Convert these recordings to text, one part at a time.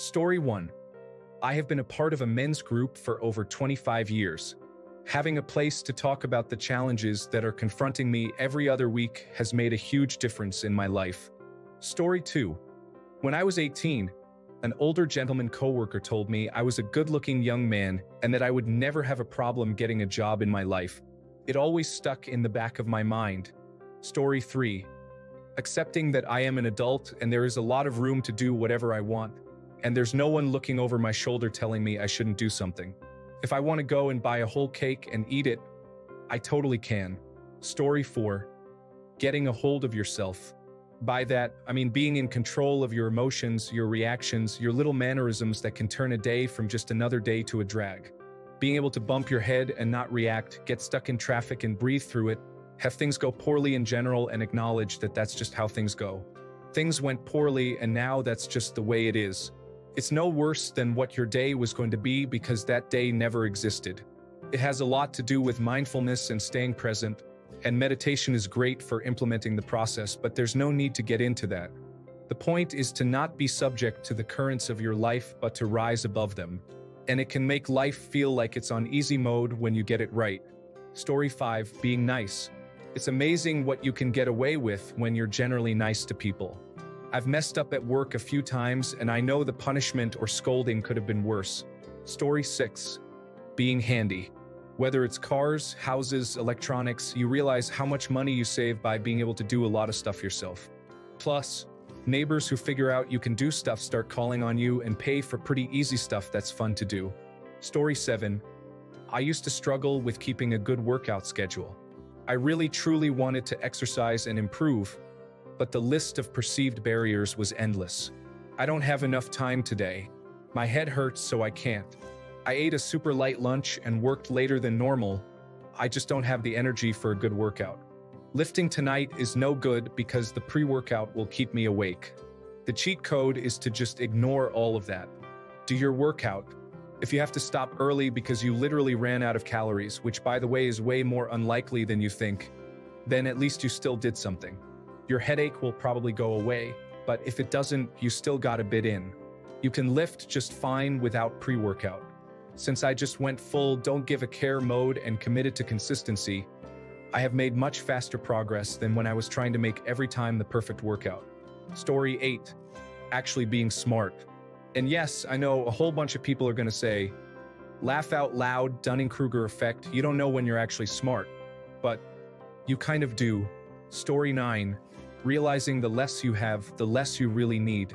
Story 1. I have been a part of a men's group for over 25 years. Having a place to talk about the challenges that are confronting me every other week has made a huge difference in my life. Story 2. When I was 18, an older gentleman coworker told me I was a good-looking young man and that I would never have a problem getting a job in my life. It always stuck in the back of my mind. Story 3. Accepting that I am an adult and there is a lot of room to do whatever I want, and there's no one looking over my shoulder telling me I shouldn't do something. If I want to go and buy a whole cake and eat it, I totally can. Story 4. Getting a hold of yourself. By that, I mean being in control of your emotions, your reactions, your little mannerisms that can turn a day from just another day to a drag. Being able to bump your head and not react, get stuck in traffic and breathe through it, have things go poorly in general and acknowledge that that's just how things go. Things went poorly and now that's just the way it is. It's no worse than what your day was going to be because that day never existed. It has a lot to do with mindfulness and staying present, and meditation is great for implementing the process, but there's no need to get into that. The point is to not be subject to the currents of your life, but to rise above them. And it can make life feel like it's on easy mode when you get it right. Story 5. Being nice. It's amazing what you can get away with when you're generally nice to people. I've messed up at work a few times, and I know the punishment or scolding could have been worse. Story 6. Being handy. Whether it's cars, houses, electronics, you realize how much money you save by being able to do a lot of stuff yourself. Plus, neighbors who figure out you can do stuff start calling on you and pay for pretty easy stuff that's fun to do. Story 7. I used to struggle with keeping a good workout schedule. I really truly wanted to exercise and improve, but the list of perceived barriers was endless. I don't have enough time today. My head hurts, so I can't. I ate a super light lunch and worked later than normal. I just don't have the energy for a good workout. Lifting tonight is no good because the pre-workout will keep me awake. The cheat code is to just ignore all of that. Do your workout. If you have to stop early because you literally ran out of calories, which by the way is way more unlikely than you think, then at least you still did something. Your headache will probably go away, but if it doesn't, you still got a bit in. You can lift just fine without pre-workout. Since I just went full don't give a care mode and committed to consistency, I have made much faster progress than when I was trying to make every time the perfect workout. Story 8. Actually being smart. And yes, I know a whole bunch of people are going to say, laugh out loud, Dunning-Kruger effect, you don't know when you're actually smart. But you kind of do. Story 9. Realizing the less you have, the less you really need.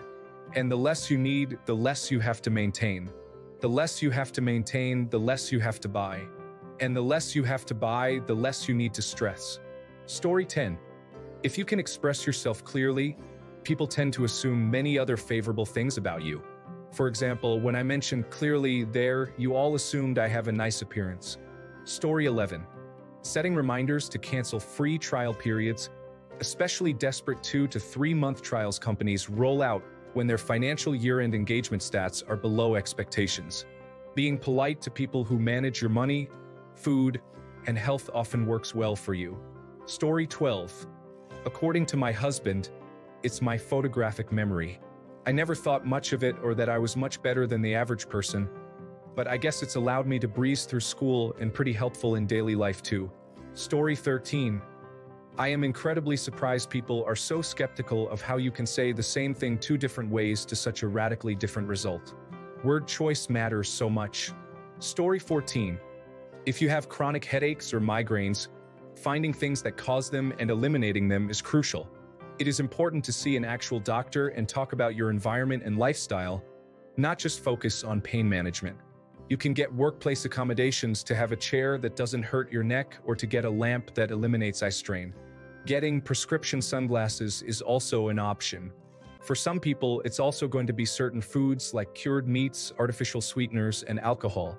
And the less you need, the less you have to maintain. The less you have to maintain, the less you have to buy. And the less you have to buy, the less you need to stress. Story 10. If you can express yourself clearly, people tend to assume many other favorable things about you. For example, when I mentioned clearly there, you all assumed I have a nice appearance. Story 11. Setting reminders to cancel free trial periods, especially desperate 2 to 3 month trials companies roll out when their financial year-end engagement stats are below expectations. Being polite to people who manage your money, food, and health often works well for you. Story 12. According to my husband, it's my photographic memory. I never thought much of it or that I was much better than the average person, but I guess it's allowed me to breeze through school and pretty helpful in daily life too. Story 13. I am incredibly surprised people are so skeptical of how you can say the same thing 2 different ways to such a radically different result. Word choice matters so much. Story 14. If you have chronic headaches or migraines, finding things that cause them and eliminating them is crucial. It is important to see an actual doctor and talk about your environment and lifestyle, not just focus on pain management. You can get workplace accommodations to have a chair that doesn't hurt your neck or to get a lamp that eliminates eye strain. Getting prescription sunglasses is also an option. For some people, it's also going to be certain foods like cured meats, artificial sweeteners, and alcohol.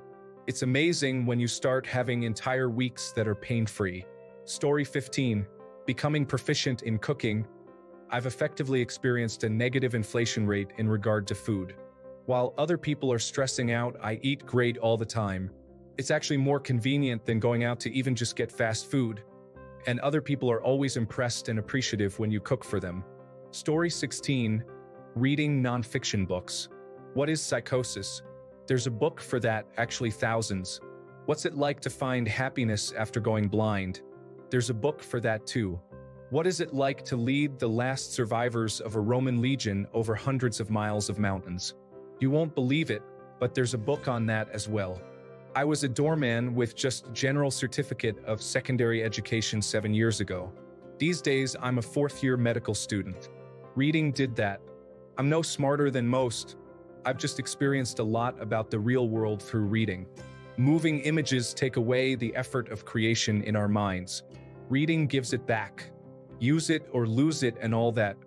It's amazing when you start having entire weeks that are pain-free. Story 15. Becoming proficient in cooking. I've effectively experienced a negative inflation rate in regard to food. While other people are stressing out, I eat great all the time. It's actually more convenient than going out to even just get fast food. And other people are always impressed and appreciative when you cook for them. Story 16. Reading nonfiction books. What is psychosis? There's a book for that, actually thousands. What's it like to find happiness after going blind? There's a book for that too. What is it like to lead the last survivors of a Roman legion over hundreds of miles of mountains? You won't believe it, but there's a book on that as well. I was a doorman with just general certificate of secondary education 7 years ago. These days, I'm a fourth-year medical student. Reading did that. I'm no smarter than most. I've just experienced a lot about the real world through reading. Moving images take away the effort of creation in our minds. Reading gives it back. Use it or lose it and all that.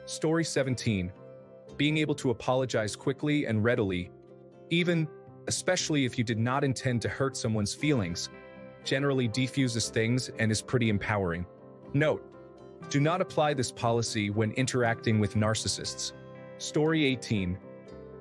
Story 17. Being able to apologize quickly and readily, especially if you did not intend to hurt someone's feelings, generally defuses things and is pretty empowering. Note: do not apply this policy when interacting with narcissists. Story 18.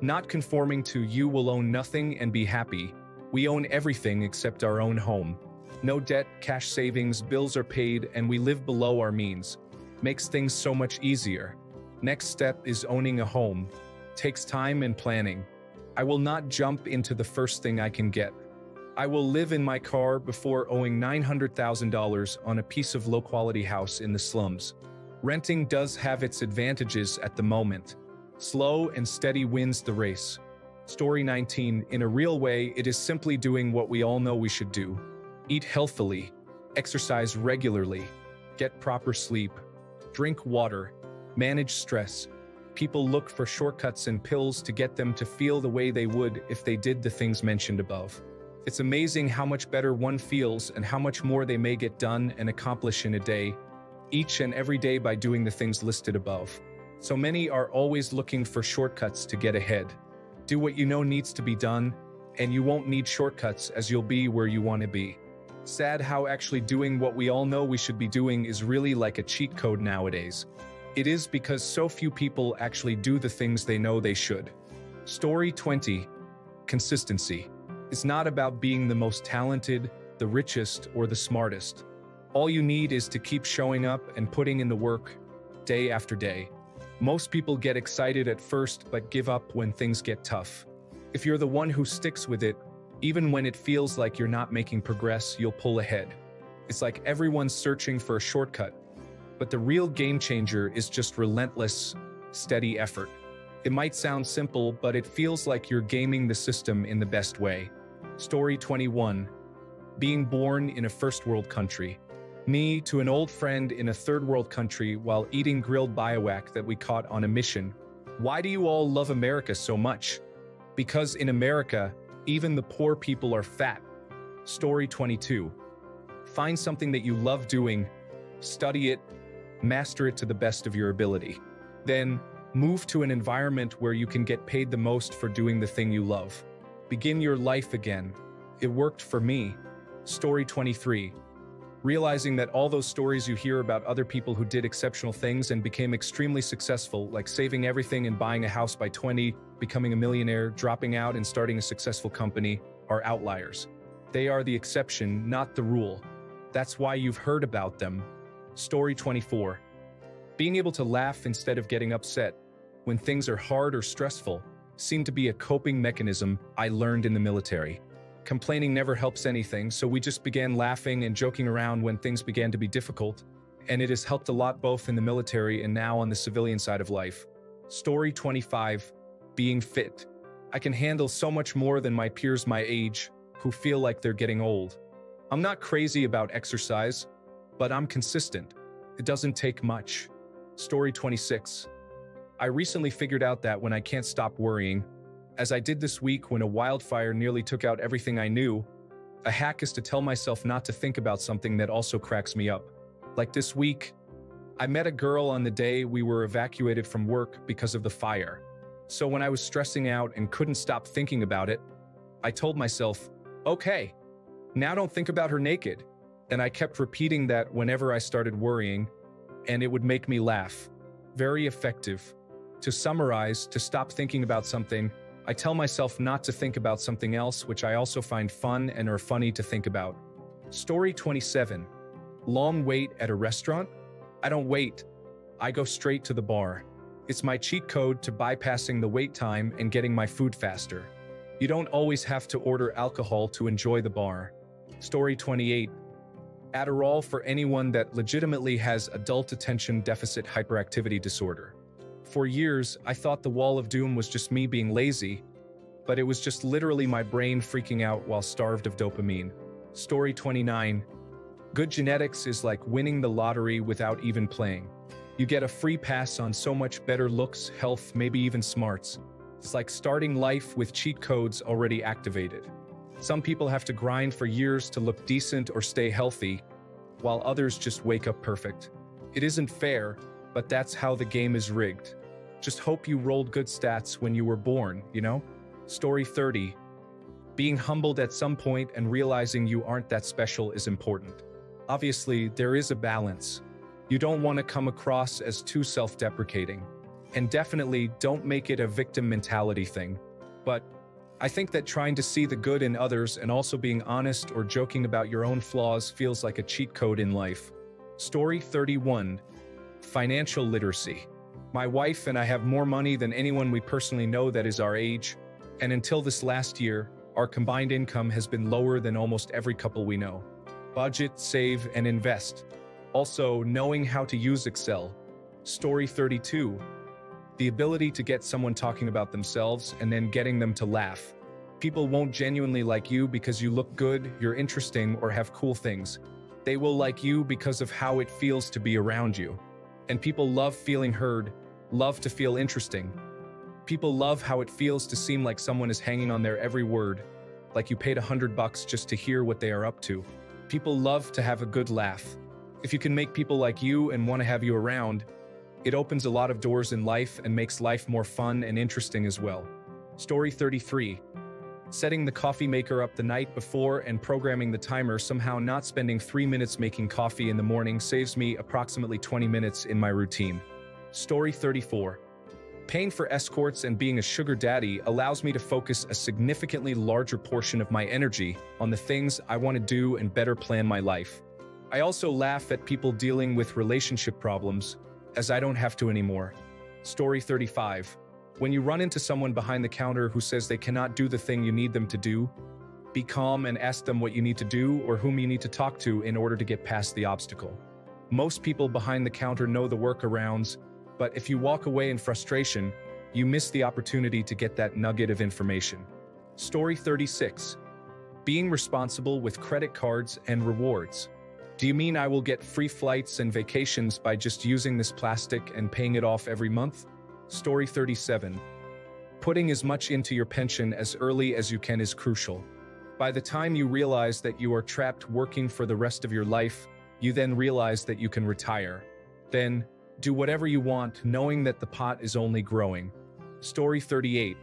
Not conforming to "you will own nothing and be happy." We own everything except our own home. No debt, cash savings, bills are paid, and we live below our means. Makes things so much easier. Next step is owning a home. Takes time and planning. I will not jump into the first thing I can get. I will live in my car before owing $900,000 on a piece of low-quality house in the slums. Renting does have its advantages at the moment. Slow and steady wins the race. Story 19. In a real way, it is simply doing what we all know we should do. Eat healthily. Exercise regularly. Get proper sleep. Drink water. Manage stress. People look for shortcuts and pills to get them to feel the way they would if they did the things mentioned above. It's amazing how much better one feels and how much more they may get done and accomplish in a day, each and every day, by doing the things listed above. So many are always looking for shortcuts to get ahead. Do what you know needs to be done, and you won't need shortcuts, as you'll be where you want to be. Sad how actually doing what we all know we should be doing is really like a cheat code nowadays. It is because so few people actually do the things they know they should. Story 20. Consistency. It's not about being the most talented, the richest, or the smartest. All you need is to keep showing up and putting in the work, day after day. Most people get excited at first but give up when things get tough. If you're the one who sticks with it, even when it feels like you're not making progress, you'll pull ahead. It's like everyone's searching for a shortcut, but the real game changer is just relentless, steady effort. It might sound simple, but it feels like you're gaming the system in the best way. Story 21. Being born in a first world country. Me to an old friend in a third world country while eating grilled biowac that we caught on a mission. Why do you all love America so much? Because in America, even the poor people are fat. Story 22. Find something that you love doing, study it, master it to the best of your ability. Then, move to an environment where you can get paid the most for doing the thing you love. Begin your life again. It worked for me. Story 23. Realizing that all those stories you hear about other people who did exceptional things and became extremely successful, like saving everything and buying a house by 20, becoming a millionaire, dropping out and starting a successful company, are outliers. They are the exception, not the rule. That's why you've heard about them. Story 24. Being able to laugh instead of getting upset when things are hard or stressful seemed to be a coping mechanism I learned in the military. Complaining never helps anything, so we just began laughing and joking around when things began to be difficult, and it has helped a lot both in the military and now on the civilian side of life. Story 25. Being fit. I can handle so much more than my peers my age who feel like they're getting old. I'm not crazy about exercise, but I'm consistent. It doesn't take much. Story 26. I recently figured out that when I can't stop worrying, as I did this week when a wildfire nearly took out everything I knew, a hack is to tell myself not to think about something that also cracks me up. Like this week, I met a girl on the day we were evacuated from work because of the fire. So when I was stressing out and couldn't stop thinking about it, I told myself, okay, now don't think about her naked. And I kept repeating that whenever I started worrying, and it would make me laugh. Very effective. To summarize, to stop thinking about something, I tell myself not to think about something else, which I also find fun and are funny to think about. Story 27. Long wait at a restaurant? I don't wait. I go straight to the bar. It's my cheat code to bypassing the wait time and getting my food faster. You don't always have to order alcohol to enjoy the bar. Story 28. Adderall for anyone that legitimately has adult attention deficit hyperactivity disorder. For years, I thought the wall of doom was just me being lazy, but it was just literally my brain freaking out while starved of dopamine. Story 29. Good genetics is like winning the lottery without even playing. You get a free pass on so much better looks, health, maybe even smarts. It's like starting life with cheat codes already activated. Some people have to grind for years to look decent or stay healthy, while others just wake up perfect. It isn't fair, but that's how the game is rigged. Just hope you rolled good stats when you were born, you know? Story 30. Being humbled at some point and realizing you aren't that special is important. Obviously, there is a balance. You don't want to come across as too self-deprecating. And definitely don't make it a victim mentality thing. But I think that trying to see the good in others and also being honest or joking about your own flaws feels like a cheat code in life. Story 31. Financial literacy. My wife and I have more money than anyone we personally know that is our age, and until this last year, our combined income has been lower than almost every couple we know. Budget, save, and invest. Also, knowing how to use Excel. Story 32. The ability to get someone talking about themselves and then getting them to laugh. People won't genuinely like you because you look good, you're interesting, or have cool things. They will like you because of how it feels to be around you. And people love feeling heard, love to feel interesting. People love how it feels to seem like someone is hanging on their every word, like you paid $100 just to hear what they are up to. People love to have a good laugh. If you can make people like you and want to have you around, it opens a lot of doors in life and makes life more fun and interesting as well. Story 33. Setting the coffee maker up the night before and programming the timer, somehow not spending 3 minutes making coffee in the morning saves me approximately 20 minutes in my routine. Story 34. Paying for escorts and being a sugar daddy allows me to focus a significantly larger portion of my energy on the things I want to do and better plan my life. I also laugh at people dealing with relationship problems, as I don't have to anymore. Story 35. When you run into someone behind the counter who says they cannot do the thing you need them to do, be calm and ask them what you need to do or whom you need to talk to in order to get past the obstacle. Most people behind the counter know the workarounds, but if you walk away in frustration, you miss the opportunity to get that nugget of information. Story 36. Being responsible with credit cards and rewards. Do you mean I will get free flights and vacations by just using this plastic and paying it off every month? Story 37. Putting as much into your pension as early as you can is crucial. By the time you realize that you are trapped working for the rest of your life, you then realize that you can retire. Then, do whatever you want, knowing that the pot is only growing. Story 38.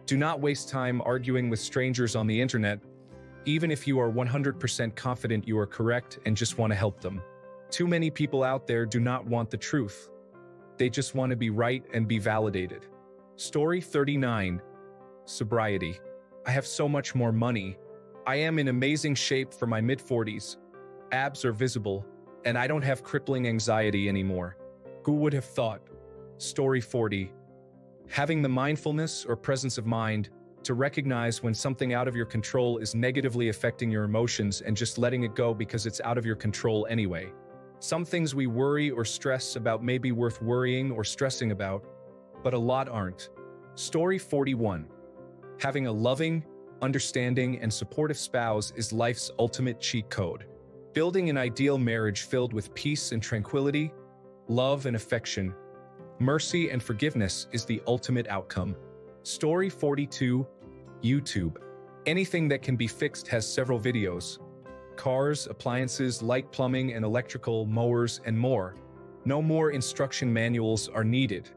Do not waste time arguing with strangers on the internet, even if you are 100% confident you are correct and just want to help them. Too many people out there do not want the truth. They just want to be right and be validated. Story 39. Sobriety. I have so much more money. I am in amazing shape for my mid-40s. Abs are visible, and I don't have crippling anxiety anymore. Who would have thought? Story 40. Having the mindfulness or presence of mind to recognize when something out of your control is negatively affecting your emotions and just letting it go because it's out of your control anyway. Some things we worry or stress about may be worth worrying or stressing about, but a lot aren't. Story 41. Having a loving, understanding, and supportive spouse is life's ultimate cheat code. Building an ideal marriage filled with peace and tranquility, love and affection, mercy and forgiveness is the ultimate outcome. Story 42. YouTube. Anything that can be fixed has several videos. Cars, appliances, light plumbing and electrical, mowers, and more. No more instruction manuals are needed.